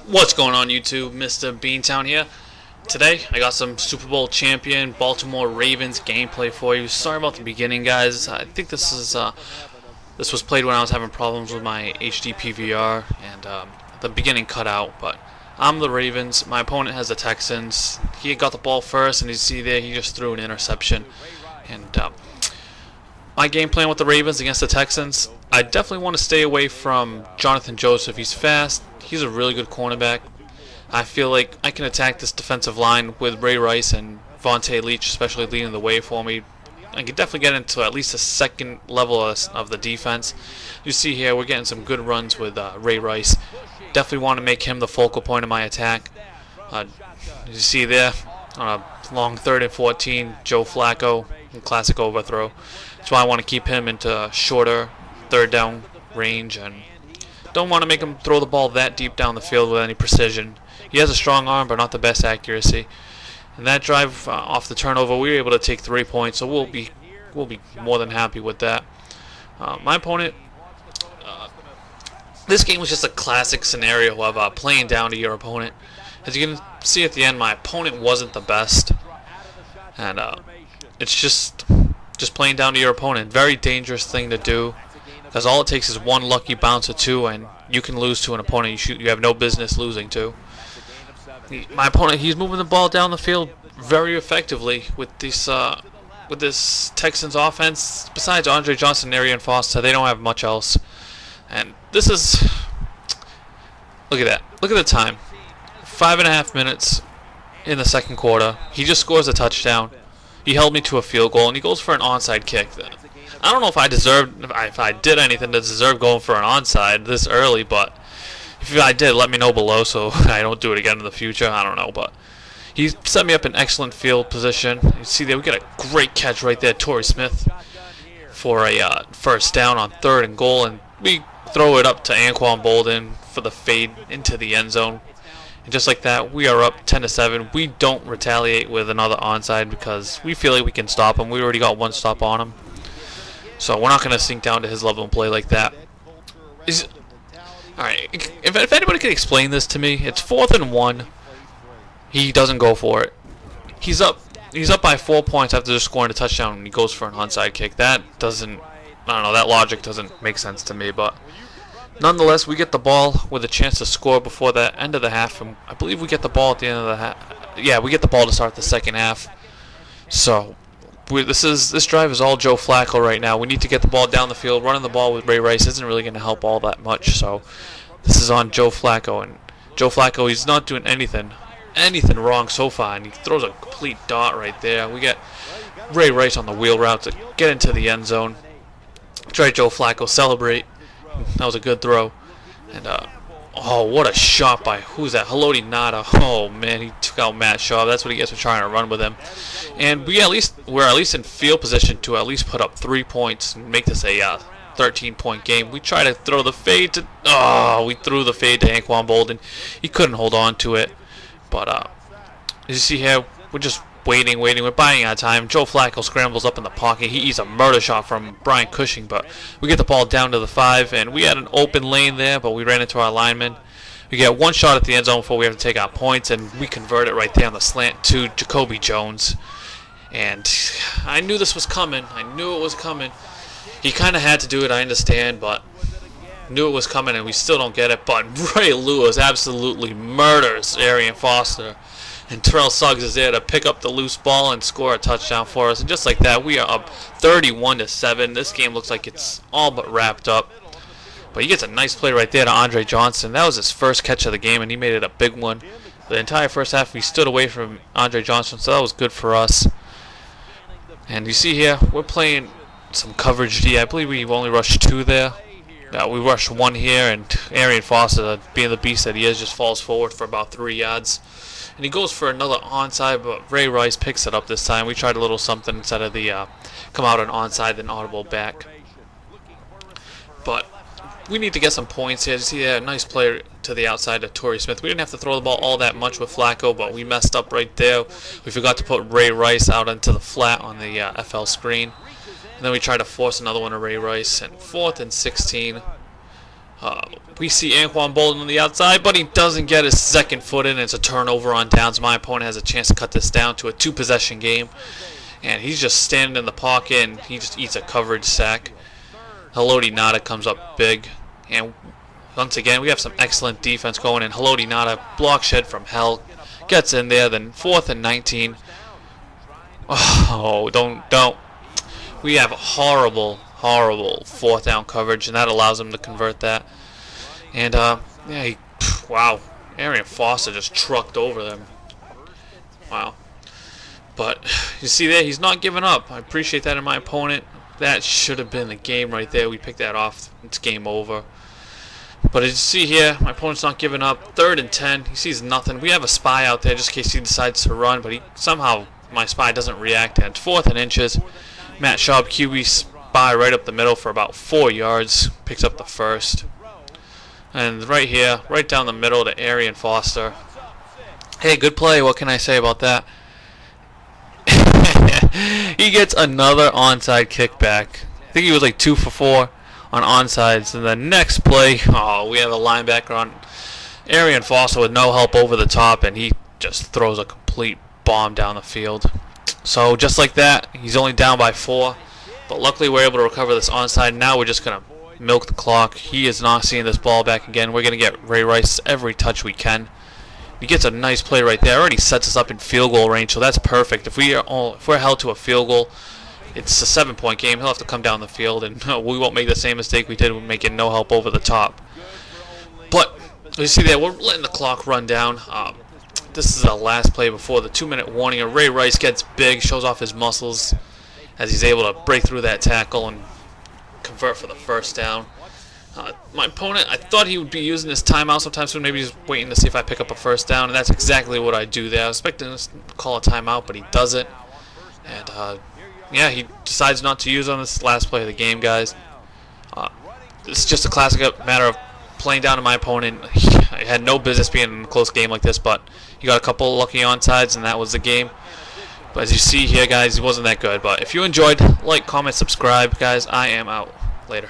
What's going on YouTube? Mr. Beantown here. Today I got some Super Bowl champion Baltimore Ravens gameplay for you. Sorry about the beginning, guys. I think this was played when I was having problems with my HD PVR and the beginning cut out, but I'm the Ravens. My opponent has the Texans. He got the ball first, and you see there he just threw an interception. And my game plan with the Ravens against the Texans, I definitely want to stay away from Jonathan Joseph. He's fast. He's a really good cornerback. I feel like I can attack this defensive line with Ray Rice and Vontae Leach, especially leading the way for me. I can definitely get into at least a second level of the defense. You see here, we're getting some good runs with Ray Rice. Definitely want to make him the focal point of my attack. You see there, on a long 3rd and 14, Joe Flacco, classic overthrow. That's why I want to keep him into shorter 3rd down range, and don't want to make him throw the ball that deep down the field with any precision. He has a strong arm, but not the best accuracy. And that drive off the turnover, we were able to take 3 points, so we'll be more than happy with that. My opponent, this game was just a classic scenario of playing down to your opponent. As you can see at the end, my opponent wasn't the best, and it's just playing down to your opponent. Very dangerous thing to do, because all it takes is one lucky bounce or two, and you can lose to an opponent you have no business losing to. My opponent, he's moving the ball down the field very effectively with this Texans offense. Besides Andre Johnson and Arian Foster, they don't have much else. And this is, look at that. Look at the time. 5.5 minutes in the second quarter. He just scores a touchdown. He held me to a field goal, and he goes for an onside kick. I don't know if I did anything to deserve going for an onside this early, but if I did, let me know below so I don't do it again in the future. I don't know, but he set me up in excellent field position. You see there, we get a great catch right there, Torrey Smith, for a first down on 3rd and goal, and we throw it up to Anquan Bolden for the fade into the end zone. And just like that, we are up 10-7. We don't retaliate with another onside because we feel like we can stop him. We already got one stop on him, so we're not going to sink down to his level and play like that. Alright, if anybody can explain this to me, it's 4th and 1. He doesn't go for it. He's up by 4 points after just scoring a touchdown, and he goes for an onside kick. That doesn't, I don't know, that logic doesn't make sense to me, but nonetheless, we get the ball with a chance to score before the end of the half, and I believe we get the ball at the end of the half. Yeah, we get the ball to start the second half. So this drive is all Joe Flacco right now. We need to get the ball down the field. Running the ball with Ray Rice isn't really going to help all that much. So this is on Joe Flacco, and Joe Flacco, he's not doing anything wrong so far, and he throws a complete dot right there. We get Ray Rice on the wheel route to get into the end zone. Try Joe Flacco celebrate. That was a good throw, and oh, what a shot by, who's that? Haloti Nada. Oh man, he took out Matt Shaw. That's what he gets for trying to run with him. And we're at least in field position to at least put up 3 points and make this a 13-point game. We try to throw the fade to, we threw the fade to Anquan Bolden. He couldn't hold on to it. But as you see here, we're just waiting. We're buying our time. Joe Flacco scrambles up in the pocket. He eats a murder shot from Brian Cushing, but we get the ball down to the 5, and we had an open lane there, but we ran into our lineman. We get one shot at the end zone before we have to take our points, and we convert it right there on the slant to Jacoby Jones. And I knew this was coming. I knew it was coming. He kind of had to do it, I understand, but knew it was coming, and we still don't get it. But Ray Lewis absolutely murders Arian Foster, and Terrell Suggs is there to pick up the loose ball and score a touchdown for us. And just like that, we are up 31-7. This game looks like it's all but wrapped up. But he gets a nice play right there to Andre Johnson. That was his first catch of the game, and he made it a big one. The entire first half, we stood away from Andre Johnson, so that was good for us. And you see here, we're playing some coverage D. I believe we've only rushed 2 there. We rushed 1 here, and Arian Foster, being the beast that he is, just falls forward for about 3 yards. And he goes for another onside, but Ray Rice picks it up this time. We tried a little something instead of the come out on onside, then audible back. But we need to get some points here. You see a nice play to the outside of Torrey Smith. We didn't have to throw the ball all that much with Flacco, but we messed up right there. We forgot to put Ray Rice out into the flat on the FL screen. And then we tried to force another one to Ray Rice. And 4th and 16. We see Anquan Bolden on the outside, but he doesn't get his second foot in. It's a turnover on downs. My opponent has a chance to cut this down to a 2-possession game. And he's just standing in the pocket, and he just eats a coverage sack. Haloti Nada comes up big. And once again, we have some excellent defense going. And Haloti Nada, block shed from hell, gets in there. Then 4th and 19. Oh, don't. We have horrible 4th down coverage, and that allows him to convert that. And, yeah, wow. Arian Foster just trucked over them. Wow. But you see there, he's not giving up. I appreciate that in my opponent. That should have been the game right there. We picked that off. It's game over. But as you see here, my opponent's not giving up. 3rd and 10. He sees nothing. We have a spy out there just in case he decides to run, but somehow my spy doesn't react. And it's 4th and inches. Matt Schaub, QB spy right up the middle for about 4 yards. Picks up the first. And right here, right down the middle to Arian Foster. Hey, good play. What can I say about that? He gets another onside kickback. I think he was like 2 for 4 on onsides. And the next play, we have a linebacker on Arian Foster with no help over the top, and he just throws a complete bomb down the field. So just like that, he's only down by 4. But luckily we're able to recover this onside. Now we're just going to milk the clock. He is not seeing this ball back again. We're going to get Ray Rice every touch we can. He gets a nice play right there. Already sets us up in field goal range, so that's perfect. If we're held to a field goal, it's a 7-point game. He'll have to come down the field, and we won't make the same mistake we did with making no help over the top. But you see there, we're letting the clock run down. This is the last play before the 2-minute warning. And Ray Rice gets big, shows off his muscles as he's able to break through that tackle and convert for the first down. My opponent, I thought he would be using this timeout sometime soon, maybe just waiting to see if I pick up a first down, and that's exactly what I do there. I was expecting to call a timeout, but he doesn't. And, yeah, he decides not to use on this last play of the game, guys. It's just a classic matter of playing down to my opponent. I had no business being in a close game like this, but he got a couple lucky onsides, and that was the game. But as you see here, guys, he wasn't that good. But if you enjoyed, like, comment, subscribe, guys. I am out. Later.